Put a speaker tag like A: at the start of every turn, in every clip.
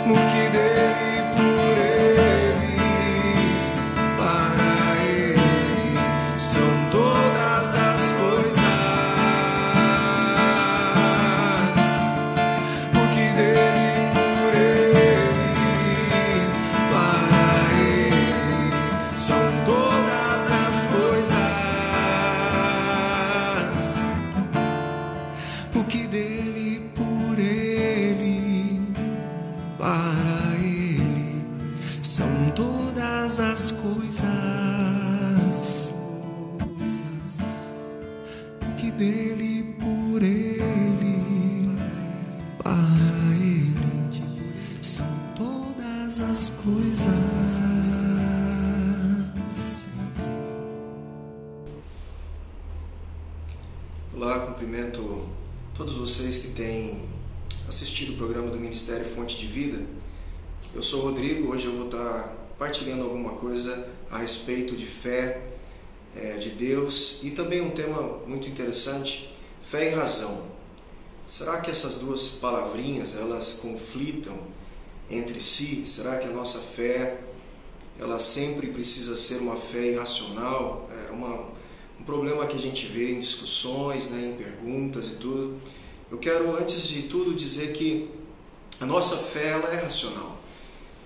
A: no que dele, por ele, para ele, são todas as coisas. No que dele, por ele, para ele, são todas as coisas. Porque dele, por ele, para ele, são todas as coisas. Porque dele, por ele, para ele, são todas as coisas.
B: Olá, cumprimento todos vocês que têm assistido o programa do Ministério Fonte de Vida. Eu sou o Rodrigo, hoje eu vou estar partilhando alguma coisa a respeito de fé, de Deus, e também um tema muito interessante, fé e razão. Será que essas duas palavrinhas, elas conflitam entre si? Será que a nossa fé, ela sempre precisa ser uma fé irracional? É um problema que a gente vê em discussões, em perguntas e tudo. Eu quero, antes de tudo, dizer que a nossa fé, ela é racional.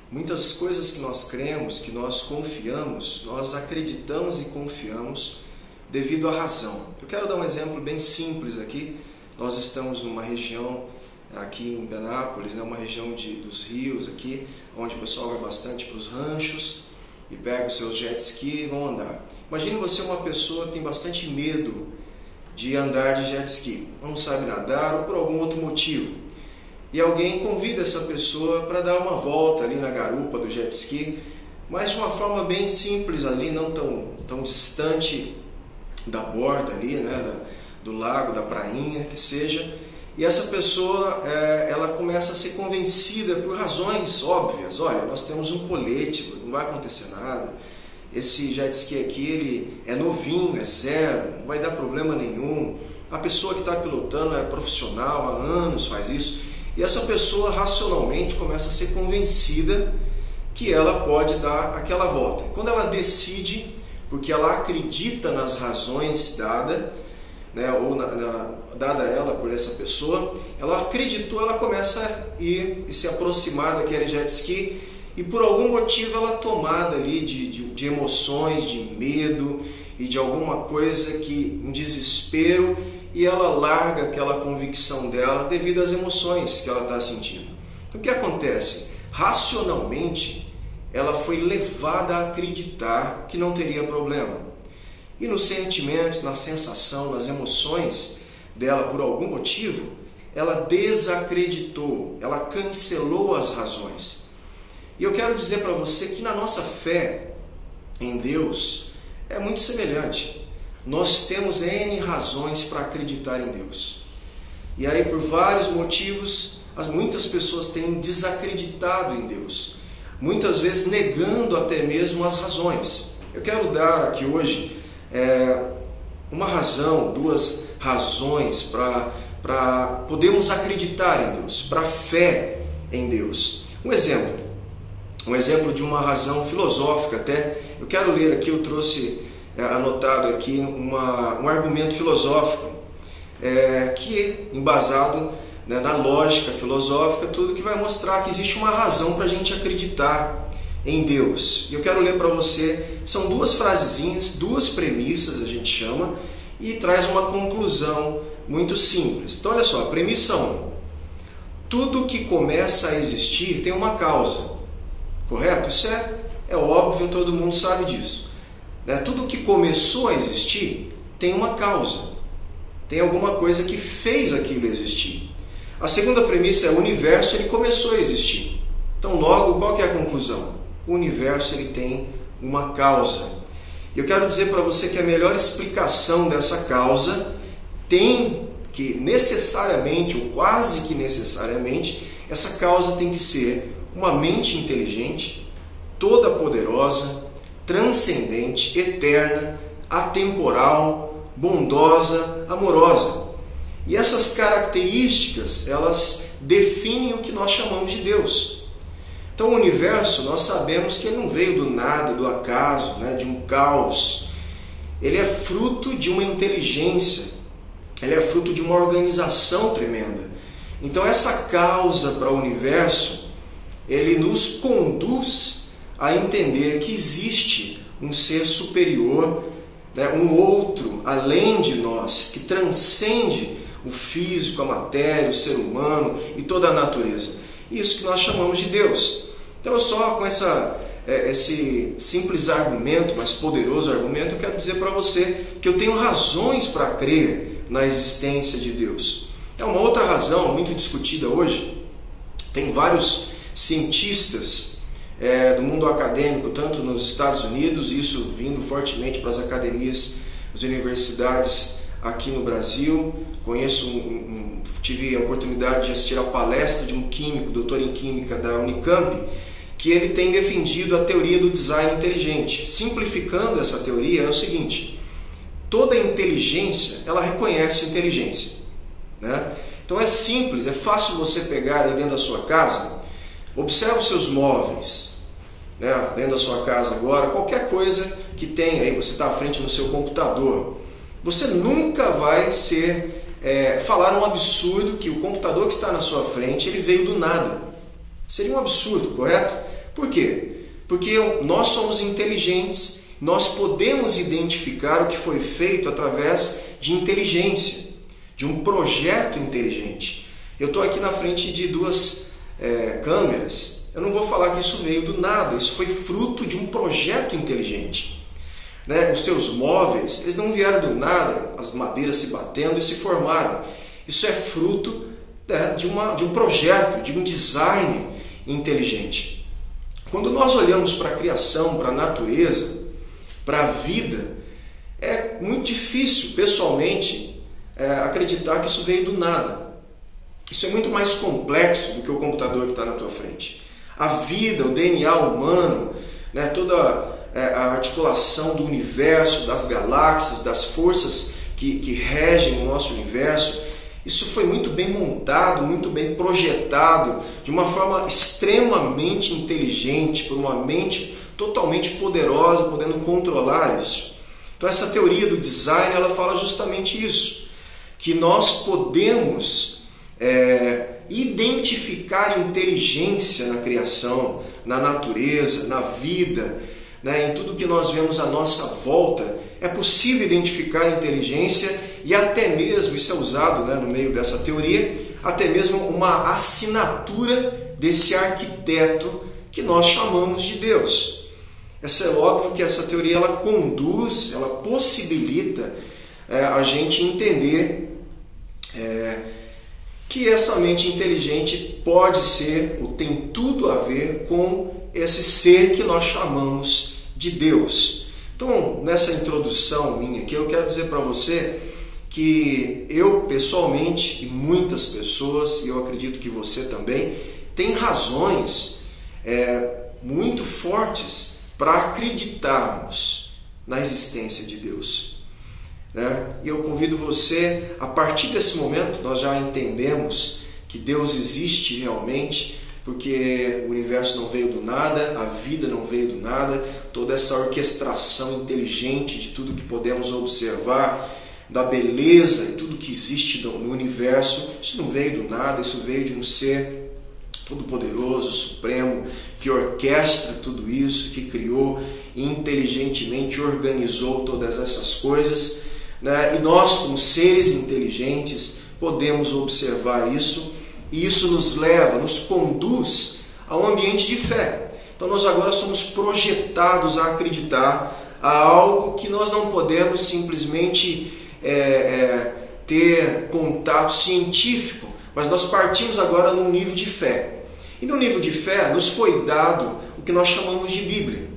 B: Muitas coisas que nós cremos, que nós confiamos, nós acreditamos e confiamos devido à razão. Eu quero dar um exemplo bem simples aqui. Nós estamos numa região aqui em Penápolis, uma região dos rios aqui, onde o pessoal vai bastante para os ranchos e pega os seus jet ski e vão andar. Imagine você uma pessoa que tem bastante medo de andar de jet ski, não sabe nadar ou por algum outro motivo. E alguém convida essa pessoa para dar uma volta ali na garupa do jet ski, mas de uma forma bem simples ali, não tão distante da borda ali, do lago, da prainha, que seja. E essa pessoa, ela começa a ser convencida por razões óbvias. Olha, nós temos um colete, não vai acontecer nada. Esse jet ski aqui, ele é novinho, é zero, não vai dar problema nenhum. A pessoa que está pilotando é profissional, há anos faz isso. E essa pessoa racionalmente começa a ser convencida que ela pode dar aquela volta. Quando ela decide, porque ela acredita nas razões dadas, dada a ela por essa pessoa, ela acreditou, ela começa a ir e se aproximar daquele jet ski, e por algum motivo ela é tomada ali de emoções, de medo e de alguma coisa um desespero, e ela larga aquela convicção dela devido às emoções que ela está sentindo. O que acontece? Racionalmente, ela foi levada a acreditar que não teria problema. E nos sentimentos, na sensação, nas emoções dela, por algum motivo, ela desacreditou, ela cancelou as razões. E eu quero dizer para você que na nossa fé em Deus é muito semelhante. Nós temos N razões para acreditar em Deus. E aí, por vários motivos, muitas pessoas têm desacreditado em Deus. Muitas vezes negando até mesmo as razões. Eu quero dar aqui hoje uma razão, duas razões para podermos acreditar em Deus, para a fé em Deus. Um exemplo de uma razão filosófica até. Eu quero ler aqui, eu trouxe anotado aqui um argumento filosófico que é embasado na lógica filosófica, tudo que vai mostrar que existe uma razão para a gente acreditar em Deus. E eu quero ler para você, são duas frasezinhas, duas premissas a gente chama, e traz uma conclusão muito simples. Então olha só, a premissa 1. Tudo que começa a existir tem uma causa. Correto? Isso é óbvio, todo mundo sabe disso. Tudo que começou a existir tem uma causa. Tem alguma coisa que fez aquilo existir. A segunda premissa é o universo, ele começou a existir. Então logo, qual que é a conclusão? O universo ele tem uma causa. E eu quero dizer para você que a melhor explicação dessa causa tem que necessariamente, ou quase que necessariamente, essa causa tem que ser uma mente inteligente, toda poderosa, transcendente, eterna, atemporal, bondosa, amorosa. E essas características, elas definem o que nós chamamos de Deus. Então o universo, nós sabemos que ele não veio do nada, do acaso, né, de um caos. Ele é fruto de uma inteligência, ele é fruto de uma organização tremenda. Então essa causa para o universo, ele nos conduz a entender que existe um ser superior, né, um outro além de nós, que transcende o físico, a matéria, o ser humano e toda a natureza. Isso que nós chamamos de Deus. Então eu só com esse simples argumento, mas poderoso argumento, eu quero dizer para você que eu tenho razões para crer na existência de Deus. É uma outra razão muito discutida hoje. Tem vários cientistas do mundo acadêmico, tanto nos Estados Unidos, isso vindo fortemente para as academias, as universidades aqui no Brasil. Tive a oportunidade de assistir a palestra de um químico, doutor em química da Unicamp, que ele tem defendido a teoria do design inteligente. Simplificando essa teoria, é o seguinte: toda inteligência, ela reconhece inteligência, né? Então é simples, é fácil você pegar aí dentro da sua casa, observa os seus móveis, né, dentro da sua casa agora, qualquer coisa que tenha aí, você está à frente no seu computador, você nunca vai falar um absurdo que o computador que está na sua frente, ele veio do nada. Seria um absurdo, correto? Por quê? Porque nós somos inteligentes, nós podemos identificar o que foi feito através de inteligência, de um projeto inteligente. Eu estou aqui na frente de duas câmeras, eu não vou falar que isso veio do nada, isso foi fruto de um projeto inteligente. Né? Os seus móveis, eles não vieram do nada, as madeiras se batendo e se formaram. Isso é fruto de um projeto, de um design inteligente. Quando nós olhamos para a criação, para a natureza, para a vida, é muito difícil, pessoalmente, acreditar que isso veio do nada. Isso é muito mais complexo do que o computador que está na tua frente. A vida, o DNA humano, né, toda a articulação do universo, das galáxias, das forças que regem o nosso universo, isso foi muito bem montado, muito bem projetado, de uma forma extremamente inteligente, por uma mente totalmente poderosa, podendo controlar isso. Então essa teoria do design, ela fala justamente isso, que nós podemos identificar inteligência na criação, na natureza, na vida, né, em tudo que nós vemos à nossa volta. É possível identificar inteligência e até mesmo, isso é usado, né, no meio dessa teoria, até mesmo uma assinatura desse arquiteto que nós chamamos de Deus. É óbvio que essa teoria ela conduz, ela possibilita a gente entender que essa mente inteligente pode ser, ou tem tudo a ver com esse ser que nós chamamos de Deus. Então, nessa introdução minha aqui, eu quero dizer para você que eu, pessoalmente, e muitas pessoas, e eu acredito que você também, tem razões muito fortes para acreditarmos na existência de Deus. E eu convido você, a partir desse momento, nós já entendemos que Deus existe realmente, porque o universo não veio do nada, a vida não veio do nada, toda essa orquestração inteligente de tudo que podemos observar, da beleza e tudo que existe no universo, isso não veio do nada, isso veio de um ser todo-poderoso, supremo, que orquestra tudo isso, que criou e inteligentemente organizou todas essas coisas, né? E nós, como seres inteligentes, podemos observar isso, e isso nos leva, nos conduz a um ambiente de fé. Então nós agora somos projetados a acreditar a algo que nós não podemos simplesmente ter contato científico, mas nós partimos agora num nível de fé. E no nível de fé nos foi dado o que nós chamamos de Bíblia.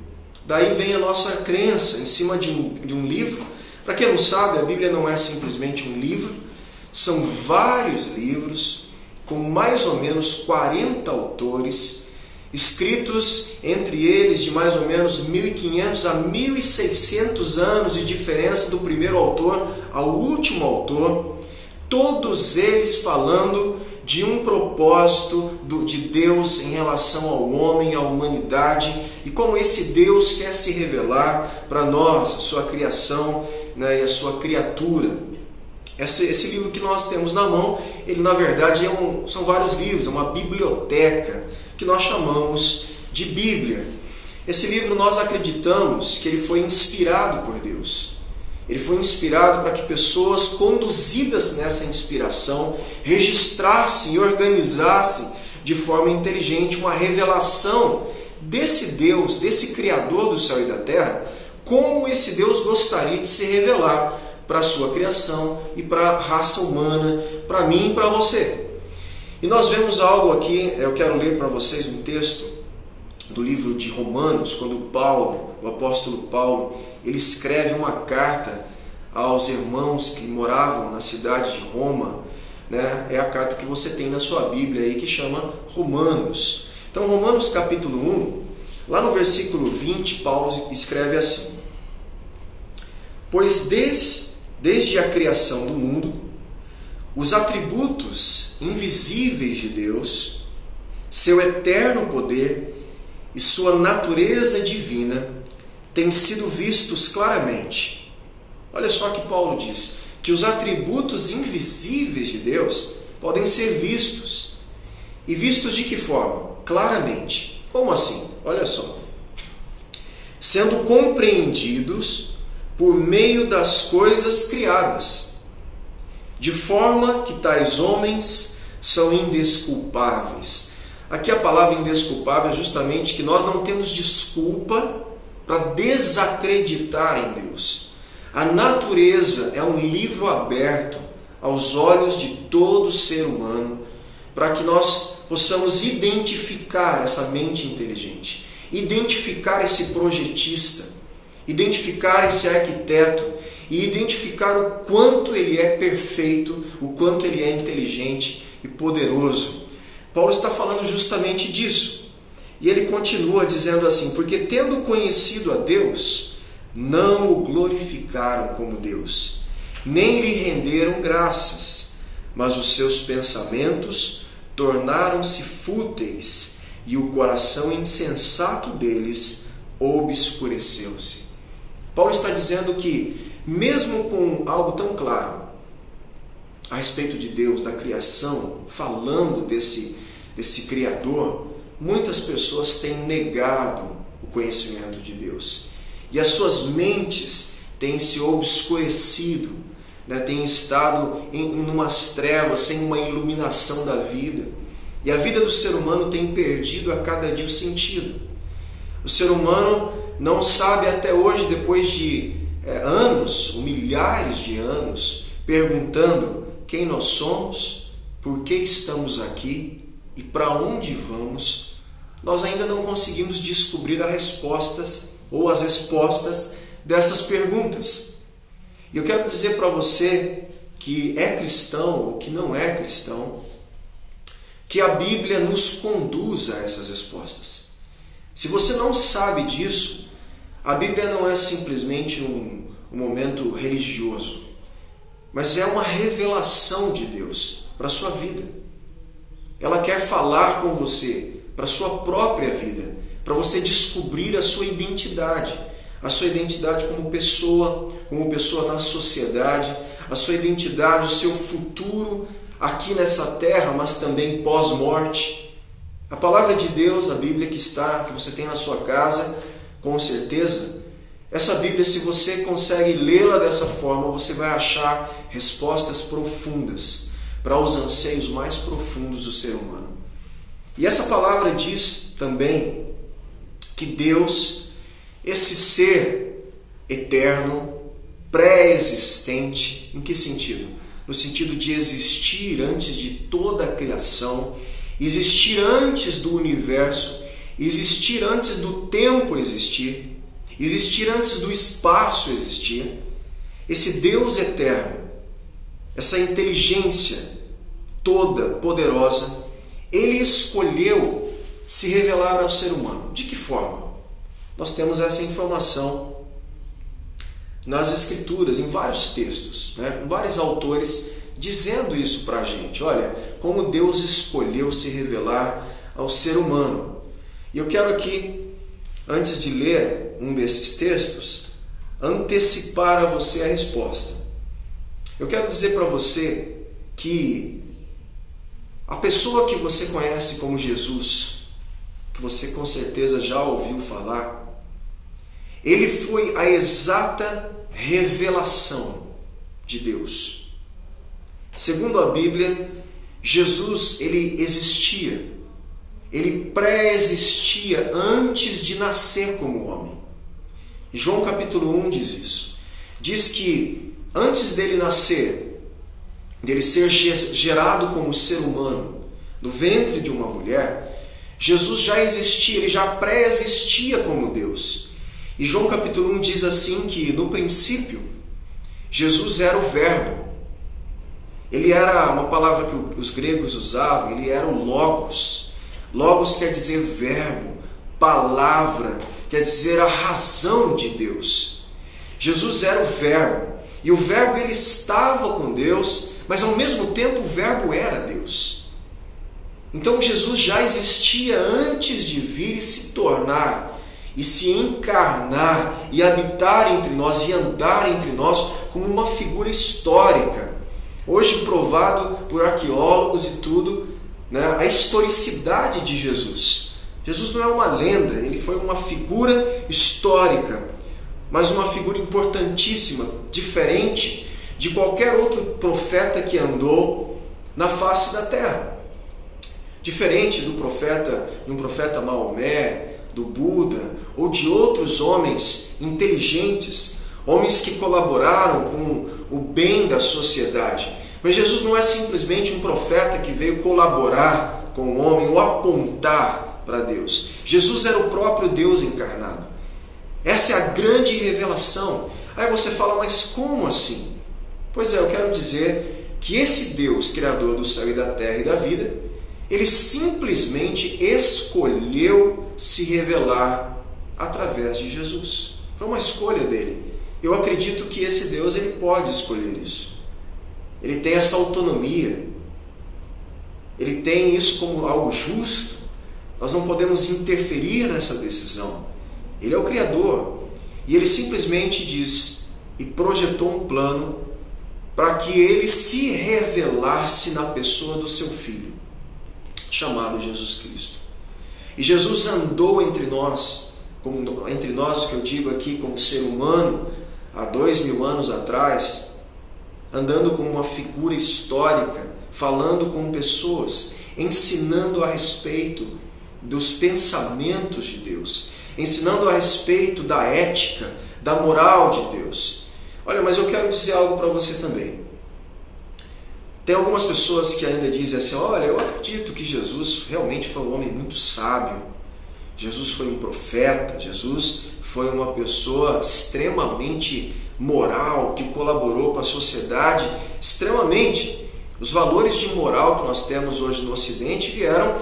B: Daí vem a nossa crença em cima de um livro. Para quem não sabe, a Bíblia não é simplesmente um livro, são vários livros com mais ou menos 40 autores, escritos entre eles de mais ou menos 1.500 a 1.600 anos de diferença do primeiro autor ao último autor, todos eles falando de um propósito de Deus em relação ao homem, à humanidade, e como esse Deus quer se revelar para nós, a sua criação, né, e a sua criatura. Esse livro que nós temos na mão, ele na verdade são vários livros, é uma biblioteca que nós chamamos de Bíblia. Esse livro nós acreditamos que ele foi inspirado por Deus. Ele foi inspirado para que pessoas conduzidas nessa inspiração registrassem e organizassem de forma inteligente uma revelação desse Deus, desse Criador do céu e da terra, como esse Deus gostaria de se revelar para a sua criação e para a raça humana, para mim e para você. E nós vemos algo aqui, eu quero ler para vocês um texto do livro de Romanos, quando o apóstolo Paulo, ele escreve uma carta aos irmãos que moravam na cidade de Roma, né? É a carta que você tem na sua Bíblia aí, que chama Romanos. Então, Romanos capítulo 1, lá no versículo 20, Paulo escreve assim: pois desde a criação do mundo, os atributos invisíveis de Deus, seu eterno poder e sua natureza divina têm sido vistos claramente. Olha só que Paulo diz, que os atributos invisíveis de Deus podem ser vistos. E vistos de que forma? Claramente. Como assim? Olha só. Sendo compreendidos por meio das coisas criadas, de forma que tais homens são indesculpáveis. Aqui a palavra indesculpável é justamente que nós não temos desculpa para desacreditar em Deus. A natureza é um livro aberto aos olhos de todo ser humano, para que nós possamos identificar essa mente inteligente, identificar esse projetista, identificar esse arquiteto e identificar o quanto ele é perfeito, o quanto ele é inteligente e poderoso. Paulo está falando justamente disso. E ele continua dizendo assim: porque tendo conhecido a Deus, não o glorificaram como Deus, nem lhe renderam graças, mas os seus pensamentos tornaram-se fúteis, e o coração insensato deles obscureceu-se. Paulo está dizendo que, mesmo com algo tão claro a respeito de Deus, da criação, falando desse Criador, muitas pessoas têm negado o conhecimento de Deus. E as suas mentes têm se obscurecido, né? Têm estado em umas trevas, sem uma iluminação da vida. E a vida do ser humano tem perdido a cada dia o sentido. O ser humano não sabe até hoje, depois de anos, ou milhares de anos, perguntando quem nós somos, por que estamos aqui e para onde vamos, nós ainda não conseguimos descobrir as respostas dessas perguntas. E eu quero dizer para você que é cristão ou que não é cristão, que a Bíblia nos conduz a essas respostas. Se você não sabe disso, a Bíblia não é simplesmente um momento religioso, mas é uma revelação de Deus para a sua vida. Ela quer falar com você para a sua própria vida, para você descobrir a sua identidade como pessoa na sociedade, a sua identidade, o seu futuro aqui nessa terra, mas também pós-morte. A palavra de Deus, a Bíblia que você tem na sua casa, com certeza, essa Bíblia, se você consegue lê-la dessa forma, você vai achar respostas profundas para os anseios mais profundos do ser humano. E essa palavra diz também que Deus, esse ser eterno, pré-existente, em que sentido? No sentido de existir antes de toda a criação, existir antes do universo, existir antes do tempo existir, existir antes do espaço existir. Esse Deus eterno, essa inteligência toda poderosa, ele escolheu se revelar ao ser humano. De que forma? Nós temos essa informação nas Escrituras, em vários textos, né? Vários autores dizendo isso para a gente. Olha, como Deus escolheu se revelar ao ser humano. E eu quero aqui, antes de ler um desses textos, antecipar a você a resposta. Eu quero dizer para você que a pessoa que você conhece como Jesus, que você com certeza já ouviu falar, ele foi a exata revelação de Deus. Segundo a Bíblia, Jesus, ele existia, ele pré-existia antes de nascer como homem. João capítulo 1 diz isso. Diz que antes dele nascer, dele ser gerado como ser humano, no ventre de uma mulher, Jesus já existia, ele já pré-existia como Deus. E João capítulo 1 diz assim que no princípio, Jesus era o Verbo. Ele era uma palavra que os gregos usavam, ele era o Logos. Logos quer dizer verbo, palavra, quer dizer a razão de Deus. Jesus era o Verbo. E o Verbo ele estava com Deus, mas ao mesmo tempo o Verbo era Deus. Então Jesus já existia antes de vir e se tornar, e se encarnar, e habitar entre nós, e andar entre nós como uma figura histórica. Hoje provado por arqueólogos e tudo, né, a historicidade de Jesus. Jesus não é uma lenda, ele foi uma figura histórica, mas uma figura importantíssima, diferente de qualquer outro profeta que andou na face da terra. Diferente de um profeta Maomé, do Buda, ou de outros homens inteligentes, homens que colaboraram com o bem da sociedade. Mas Jesus não é simplesmente um profeta que veio colaborar com o homem ou apontar para Deus. Jesus era o próprio Deus encarnado. Essa é a grande revelação. Aí você fala, mas como assim? Pois é, eu quero dizer que esse Deus, criador do céu e da terra e da vida, ele simplesmente escolheu se revelar através de Jesus. Foi uma escolha dele. Eu acredito que esse Deus ele pode escolher isso. Ele tem essa autonomia. Ele tem isso como algo justo. Nós não podemos interferir nessa decisão. Ele é o Criador. E ele simplesmente diz e projetou um plano para que ele se revelasse na pessoa do seu Filho, chamado Jesus Cristo. E Jesus andou entre nós, o que eu digo aqui como ser humano, há 2000 anos atrás, andando como uma figura histórica, falando com pessoas, ensinando a respeito dos pensamentos de Deus, ensinando a respeito da ética, da moral de Deus. Olha, mas eu quero dizer algo para você também. Tem algumas pessoas que ainda dizem assim, olha, eu acredito que Jesus realmente foi um homem muito sábio, Jesus foi um profeta, Jesus foi uma pessoa extremamente moral, que colaborou com a sociedade, extremamente. Os valores de moral que nós temos hoje no Ocidente vieram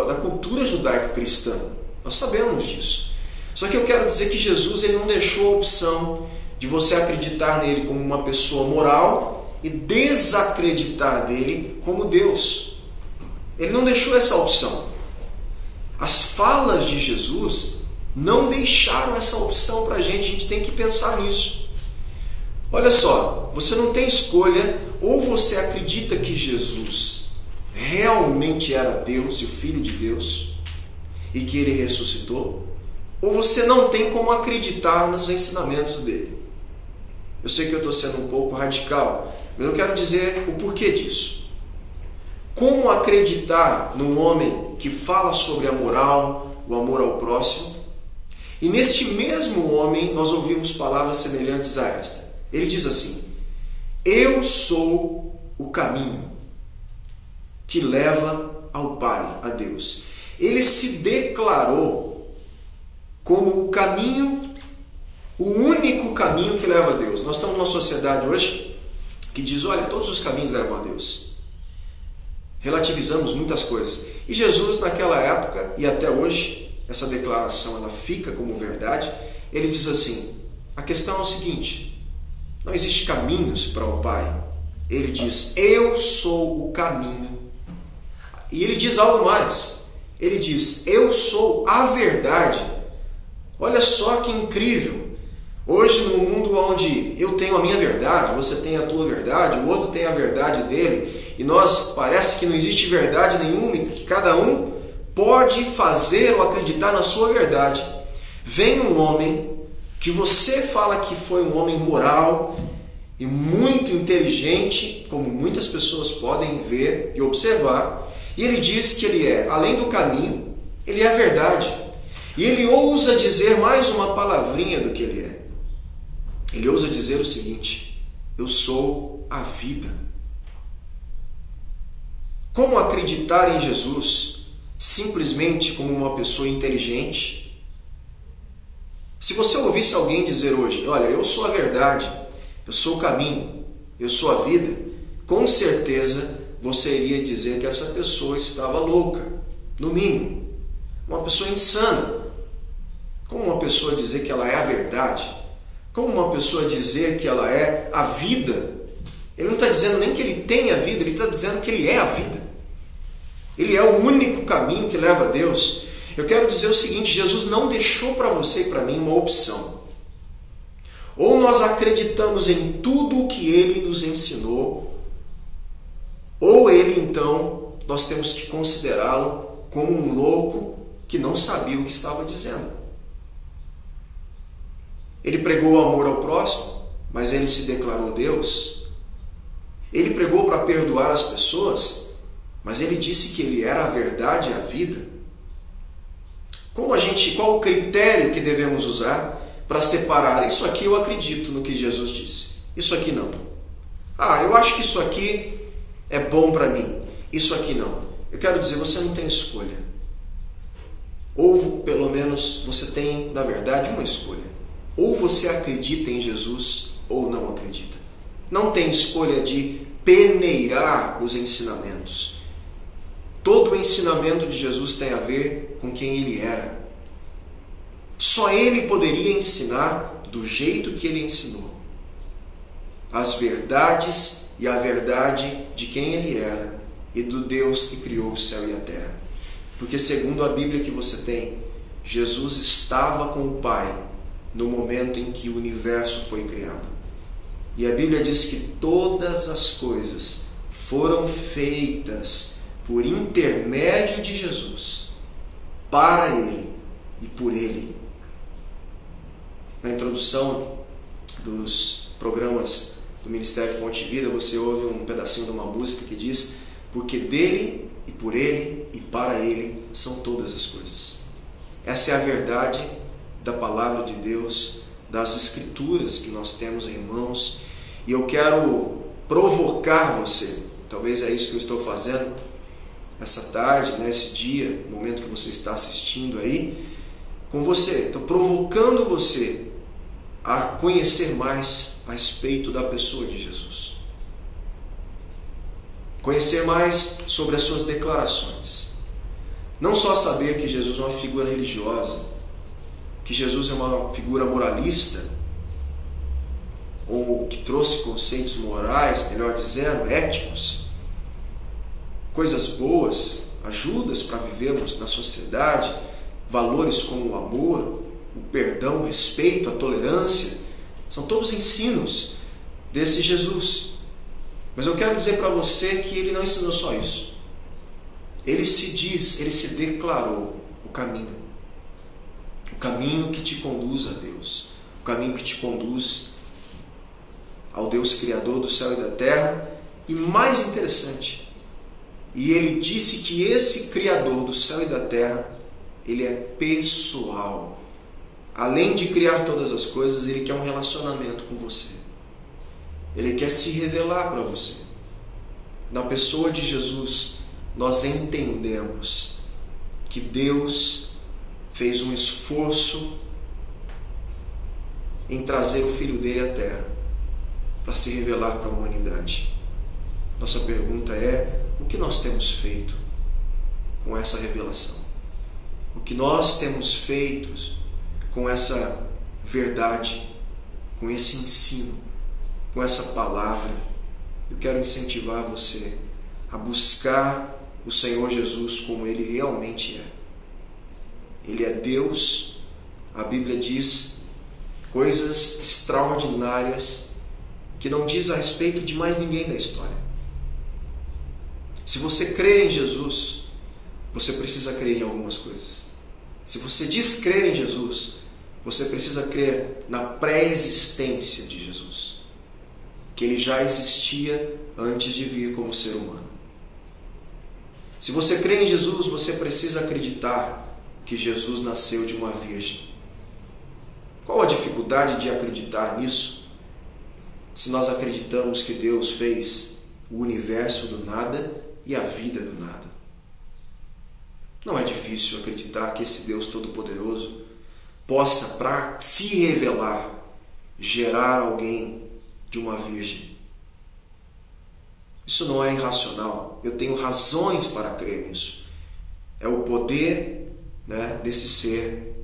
B: da cultura judaico-cristã. Nós sabemos disso. Só que eu quero dizer que Jesus ele não deixou a opção de você acreditar nele como uma pessoa moral e desacreditar dele como Deus. Ele não deixou essa opção. As falas de Jesus não deixaram essa opção para a gente tem que pensar nisso. Olha só, você não tem escolha, ou você acredita que Jesus realmente era Deus e o Filho de Deus, e que ele ressuscitou, ou você não tem como acreditar nos ensinamentos dele. Eu sei que eu estou sendo um pouco radical, mas eu quero dizer o porquê disso. Como acreditar num homem que fala sobre a moral, o amor ao próximo, e neste mesmo homem nós ouvimos palavras semelhantes a esta. Ele diz assim, eu sou o caminho que leva ao Pai, a Deus. Ele se declarou como o caminho, o único caminho que leva a Deus. Nós estamos numa sociedade hoje que diz, olha, todos os caminhos levam a Deus. Relativizamos muitas coisas. E Jesus naquela época, e até hoje, essa declaração ela fica como verdade, ele diz assim, a questão é o seguinte, não existe caminhos para o Pai, Ele diz: eu sou o caminho. E ele diz algo mais. Ele diz: eu sou a verdade. Olha só que incrível. Hoje, no mundo onde eu tenho a minha verdade, você tem a tua verdade, o outro tem a verdade dele, e nós parece que não existe verdade nenhuma, e que cada um pode fazer ou acreditar na sua verdade. Vem um homem que você fala que foi um homem moral e muito inteligente, como muitas pessoas podem ver e observar, e ele diz que ele é, além do caminho, ele é a verdade. E ele ousa dizer mais uma palavrinha do que ele é. Ele ousa dizer o seguinte: eu sou a vida. Como acreditar em Jesus simplesmente como uma pessoa inteligente? Se você ouvisse alguém dizer hoje: olha, eu sou a verdade, eu sou o caminho, eu sou a vida, com certeza você iria dizer que essa pessoa estava louca, no mínimo. Uma pessoa insana. Como uma pessoa dizer que ela é a verdade? Como uma pessoa dizer que ela é a vida? Ele não está dizendo nem que ele tem a vida, ele está dizendo que ele é a vida. Ele é o único caminho que leva a Deus. Eu quero dizer o seguinte: Jesus não deixou para você e para mim uma opção. Ou nós acreditamos em tudo o que ele nos ensinou, ou ele, então, nós temos que considerá-lo como um louco que não sabia o que estava dizendo. Ele pregou o amor ao próximo, mas ele se declarou Deus. Ele pregou para perdoar as pessoas, mas ele disse que ele era a verdade e a vida. Qual o critério que devemos usar para separar? Isso aqui eu acredito no que Jesus disse, isso aqui não. Eu acho que isso aqui é bom para mim, isso aqui não. Eu quero dizer, você não tem escolha. Ou pelo menos você tem, na verdade, uma escolha. Ou você acredita em Jesus ou não acredita. Não tem escolha de peneirar os ensinamentos. Todo o ensinamento de Jesus tem a ver com quem ele era. Só ele poderia ensinar do jeito que ele ensinou. As verdades e a verdade de quem ele era e do Deus que criou o céu e a terra. Porque segundo a Bíblia que você tem, Jesus estava com o Pai no momento em que o universo foi criado. E a Bíblia diz que todas as coisas foram feitas por intermédio de Jesus, para Ele e por Ele. Na introdução dos programas do Ministério Fonte de Vida, você ouve um pedacinho de uma música que diz: porque dele e por Ele e para Ele são todas as coisas. Essa é a verdade da palavra de Deus, das Escrituras que nós temos em mãos. E eu quero provocar você, talvez é isso que eu estou fazendo essa tarde, nesse dia, no momento que você está assistindo aí, com você. Estou provocando você a conhecer mais a respeito da pessoa de Jesus. Conhecer mais sobre as suas declarações. Não só saber que Jesus é uma figura religiosa, que Jesus é uma figura moralista, ou que trouxe conceitos morais, melhor dizendo, éticos, coisas boas, ajudas para vivermos na sociedade, valores como o amor, o perdão, o respeito, a tolerância, são todos ensinos desse Jesus. Mas eu quero dizer para você que ele não ensinou só isso. Ele se declarou o caminho. O caminho que te conduz a Deus. O caminho que te conduz ao Deus Criador do céu e da terra. E mais interessante, e ele disse que esse Criador do céu e da terra, ele é pessoal. Além de criar todas as coisas, ele quer um relacionamento com você. Ele quer se revelar para você. Na pessoa de Jesus, nós entendemos que Deus fez um esforço em trazer o Filho dele à Terra para se revelar para a humanidade. Nossa pergunta é: o que nós temos feito com essa revelação? O que nós temos feito com essa verdade, com esse ensino, com essa palavra, eu quero incentivar você a buscar o Senhor Jesus como Ele realmente é. Ele é Deus, a Bíblia diz coisas extraordinárias que não diz a respeito de mais ninguém da história. Se você crer em Jesus, você precisa crer em algumas coisas. Se você diz crer em Jesus, você precisa crer na pré-existência de Jesus, que Ele já existia antes de vir como ser humano. Se você crê em Jesus, você precisa acreditar que Jesus nasceu de uma virgem. Qual a dificuldade de acreditar nisso? Se nós acreditamos que Deus fez o universo do nada e a vida do nada. Não é difícil acreditar que esse Deus Todo-Poderoso possa, para se revelar, gerar alguém de uma virgem. Isso não é irracional. Eu tenho razões para crer nisso. É o poder, desse ser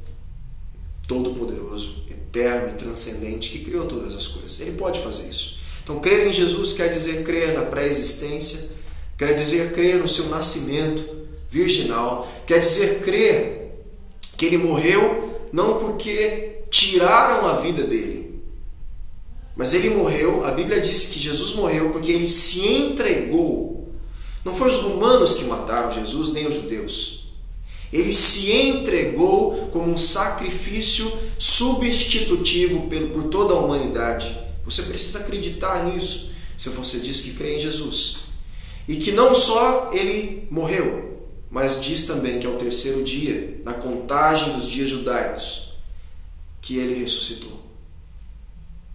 B: todo-poderoso, eterno e transcendente que criou todas as coisas. Ele pode fazer isso. Então, crer em Jesus quer dizer crer na pré-existência, quer dizer crer no seu nascimento virginal, quer dizer crer que Ele morreu não porque tiraram a vida dele, mas Ele morreu, a Bíblia diz que Jesus morreu porque Ele se entregou. Não foram os romanos que mataram Jesus, nem os judeus. Ele se entregou como um sacrifício substitutivo por toda a humanidade. Você precisa acreditar nisso, se você diz que crê em Jesus. E que não só Ele morreu, mas diz também que ao terceiro dia, na contagem dos dias judaicos, que Ele ressuscitou.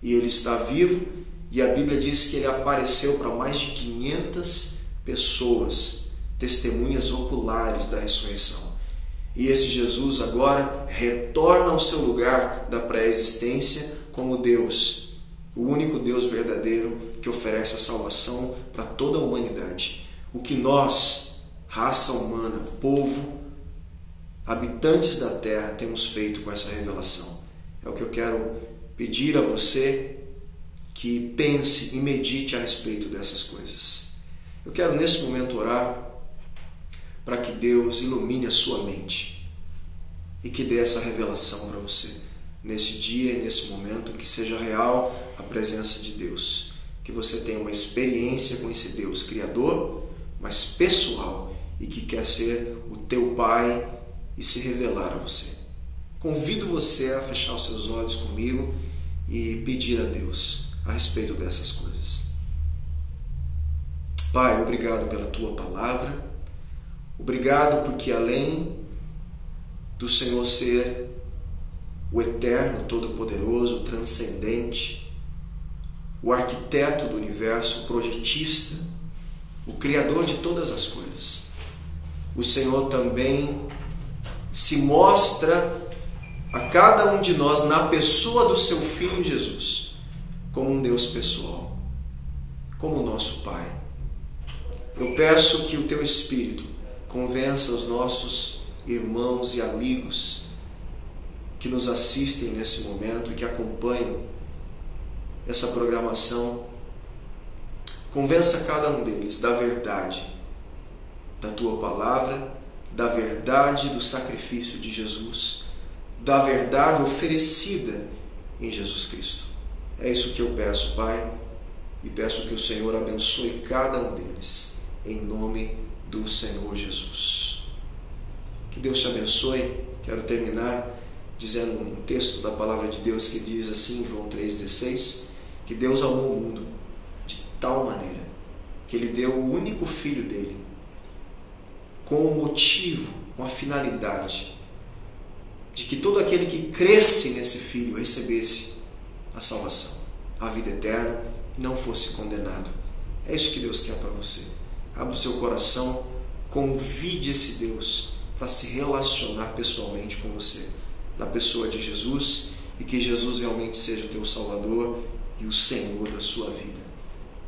B: E Ele está vivo, e a Bíblia diz que Ele apareceu para mais de 500 pessoas, testemunhas oculares da ressurreição. E esse Jesus agora retorna ao seu lugar da pré-existência como Deus, o único Deus verdadeiro que oferece a salvação para toda a humanidade. O que nós, raça humana, povo, habitantes da terra, temos feito com essa revelação. É o que eu quero pedir a você que pense e medite a respeito dessas coisas. Eu quero nesse momento orar para que Deus ilumine a sua mente e que dê essa revelação para você nesse dia e nesse momento, que seja real a presença de Deus, que você tenha uma experiência com esse Deus Criador, mas pessoal, e que quer ser o teu Pai e se revelar a você. Convido você a fechar os seus olhos comigo e pedir a Deus a respeito dessas coisas. Pai, obrigado pela tua palavra. Obrigado porque além do Senhor ser o eterno, todo-poderoso, transcendente, o arquiteto do universo, o projetista, o criador de todas as coisas, o Senhor também se mostra a cada um de nós na pessoa do seu Filho Jesus como um Deus pessoal, como o nosso Pai. Eu peço que o teu Espírito convença os nossos irmãos e amigos que nos assistem nesse momento e que acompanham essa programação. Convença cada um deles da verdade da tua palavra, da verdade do sacrifício de Jesus, da verdade oferecida em Jesus Cristo. É isso que eu peço, Pai, e peço que o Senhor abençoe cada um deles, em nome do Senhor Jesus. Que Deus te abençoe. Quero terminar dizendo um texto da palavra de Deus que diz assim, João 3,16, que Deus amou o mundo de tal maneira que Ele deu o único Filho dele, com o motivo, com a finalidade de que todo aquele que cresce nesse Filho recebesse a salvação, a vida eterna, e não fosse condenado. É isso que Deus quer para você. Abra o seu coração, convide esse Deus para se relacionar pessoalmente com você, na pessoa de Jesus, e que Jesus realmente seja o teu Salvador e o Senhor da sua vida.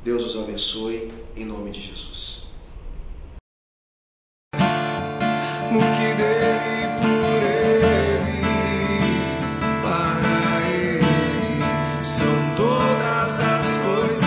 B: Deus os abençoe, em nome de Jesus.
A: No que dele, por ele, para ele, são todas as coisas.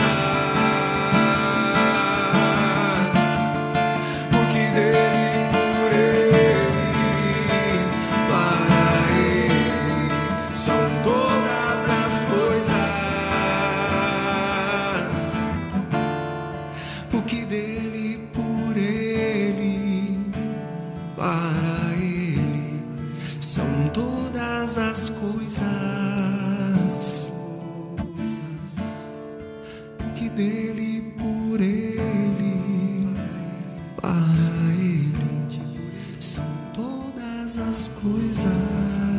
A: todas as coisas que dele, por ele, para ele são todas as coisas.